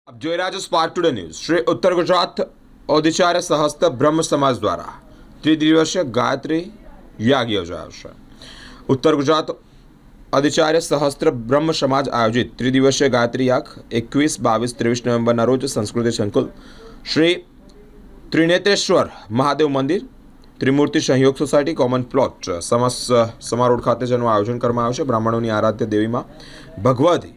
આપ જોઈ રહ્યા છો સ્પાર્ક ટુડે ન્યૂઝ। શ્રી ઉત્તર ગુજરાત ઔદિચાર્ય સહસ્ત્ર બ્રહ્મ સમાજ દ્વારા ત્રિદિવસીય ગાયત્રી યાગ યોજાયો છે। ઉત્તર ગુજરાત ઔદિચાર્ય સહસ્ત્ર બ્રહ્મ સમાજ આયોજિત ત્રિદિવસીય ગાયત્રી યાગ 21, 22, 23 નવેમ્બરના રોજ સંસ્કૃતિ સંકુલ શ્રી ત્રિનેત્રેશ્વર મહાદેવ મંદિર, ત્રિમૂર્તિ સહયોગ સોસાયટી, કોમન પ્લોટ સમસ્ત સમારોહ ખાતે જેનું આયોજન કરવામાં આવ્યું છે। બ્રાહ્મણોની આરાધ્ય દેવીમાં ભગવતી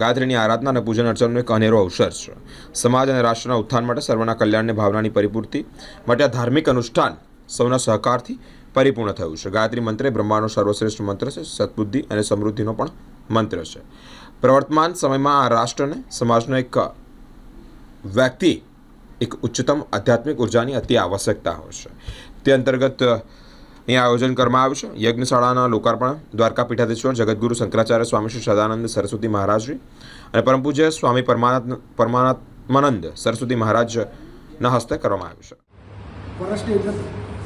ગાયત્રીની આરાધના અને પૂજન અર્ચનનો એક અનેરો અવસર છે। સમાજ અને રાષ્ટ્રના ઉત્થાન માટે, સર્વના કલ્યાણની ભાવનાની પરિપૂર્તિ માટે આ ધાર્મિક અનુષ્ઠાન સૌના સહકારથી પરિપૂર્ણ થયું છે। ગાયત્રી મંત્ર એ બ્રહ્માંડનો સર્વશ્રેષ્ઠ મંત્ર છે, સદબુદ્ધિ અને સમૃદ્ધિનો પણ મંત્ર છે। પ્રવર્તમાન સમયમાં આ રાષ્ટ્રને સમાજનો એક વ્યક્તિ એક ઉચ્ચતમ આધ્યાત્મિક ઉર્જાની અતિ આવશ્યકતા હોય છે। તે અંતર્ગત અહીં આયોજન કરવામાં આવ્યું છે। યજ્ઞશાળાના લોકાર્પણ દ્વારકા પીઠાધીશ્વર જગતગુરુ શંકરાચાર્ય સ્વામી શ્રી સદાનંદ સરસ્વતી મહારાજજી અને પરમ પૂજ્ય સ્વામી પરમાત્માનંદ સરસ્વતી મહારાજના હસ્તે કરવામાં આવ્યું છે। વર્ષની અંદર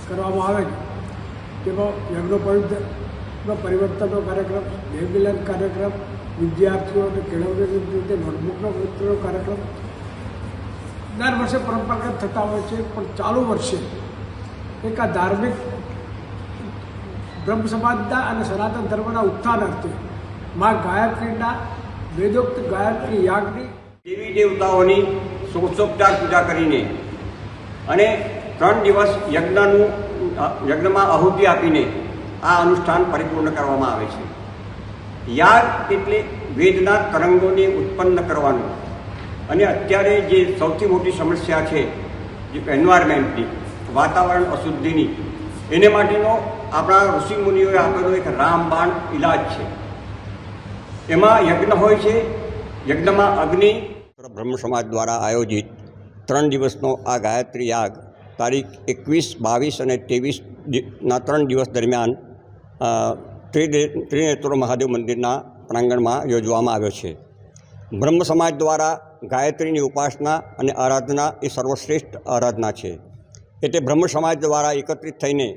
કરવામાં આવે છે તેમાં યજ્ઞોપવિતનો પરિવર્તનનો કાર્યક્રમ, દેવમિલન કાર્યક્રમ, વિદ્યાર્થીઓને કેળવણી રીતે નોટબુકનો વિતરણનો કાર્યક્રમ દર વર્ષે પરંપરાગત થતા હોય છે। પણ ચાલુ વર્ષે એક આ ધાર્મિક બ્રહ્મ સમાજના અને સનાતન ધર્મના ઉત્થાન અર્થે મા ગાયત્રીના વેદોક્ત ગાયત્રી યાગની દેવી દેવતાઓની ષોડશોપચાર પૂજા કરીને અને 3 દિવસ યજ્ઞમાં આહુતિ આપીને આ અનુષ્ઠાન પરિપૂર્ણ કરવામાં આવે છે। યાગ એટલે વેદના તરંગોને ઉત્પન્ન કરવાનું, અને અત્યારે જે સૌથી મોટી સમસ્યા છે જે એન્વાયરમેન્ટની, વાતાવરણ અશુદ્ધિની, એને માટેનો આપણા ઋષિમુનિઓએ આપેલો એક રામબાણ ઇલાજ છે। એમાં યજ્ઞ હોય છે, યજ્ઞમાં અગ્નિ। બ્રહ્મ સમાજ દ્વારા આયોજિત 3 દિવસનો આ ગાયત્રી યાગ તારીખ 21, 22 અને 23ના 3 દિવસ દરમિયાન ત્રિનેત્ર મહાદેવ મંદિરના પ્રાંગણમાં યોજવામાં આવ્યો છે। બ્રહ્મ સમાજ દ્વારા ગાયત્રીની ઉપાસના અને આરાધના એ સર્વશ્રેષ્ઠ આરાધના છે। એટલે બ્રહ્મ સમાજ દ્વારા એકત્રિત થઈને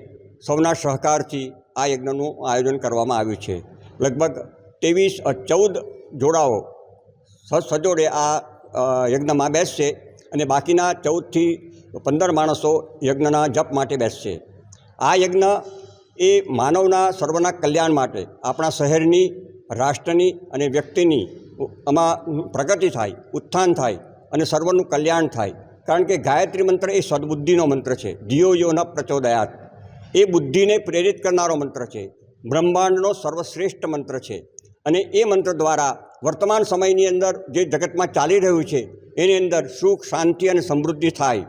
સૌના સહકારથી આ યજ્ઞનું આયોજન કરવામાં આવ્યું છે। લગભગ 14 જોડાઓ સજોડે આ યજ્ઞમાં બેસશે અને બાકીના 14 થી 15 માણસો યજ્ઞના જપ માટે બેસશે। આ યજ્ઞ એ માનવના સર્વના કલ્યાણ માટે, આપણા શહેરની, રાષ્ટ્રની અને વ્યક્તિની આમાં પ્રગતિ થાય, ઉત્થાન થાય અને સર્વનું કલ્યાણ થાય। કારણ કે ગાયત્રી મંત્ર એ સદબુદ્ધિનો મંત્ર છે। ધિયો યો ન પ્રચોદયાત, એ બુદ્ધિને પ્રેરિત કરનારો મંત્ર છે, બ્રહ્માંડનો સર્વશ્રેષ્ઠ મંત્ર છે। અને એ મંત્ર દ્વારા વર્તમાન સમયની અંદર જે જગતમાં ચાલી રહ્યું છે એની અંદર સુખ, શાંતિ અને સમૃદ્ધિ થાય,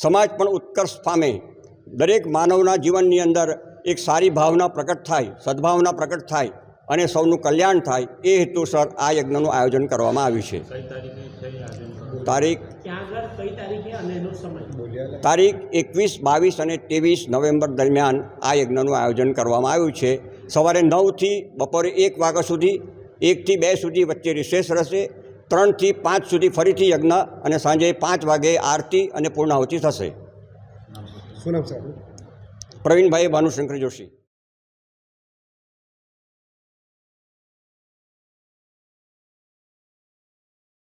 સમાજ પણ ઉત્કર્ષ પામે, દરેક માનવના જીવનની અંદર એક સારી ભાવના પ્રગટ થાય, સદભાવના પ્રગટ થાય અને સૌનું કલ્યાણ થાય, એ હેતુસર આ યજ્ઞનું આયોજન કરવામાં આવ્યું છે। તારીખ 21, 22 અને 23 નવેમ્બર દરમિયાન આ યજ્ઞનું આયોજન કરવામાં આવ્યું છે। સવારે 9 થી બપોરે 1 વાગ્યા સુધી, 1 થી 2 સુધી વચ્ચે રિસેસ રહેશે, 3 થી 5 સુધી ફરીથી યજ્ઞ અને સાંજે 5 વાગે આરતી અને પૂર્ણાહુતિ થશે। શું નામ સાહેબ? પ્રવીણભાઈ ભાનુશંકર જોશી।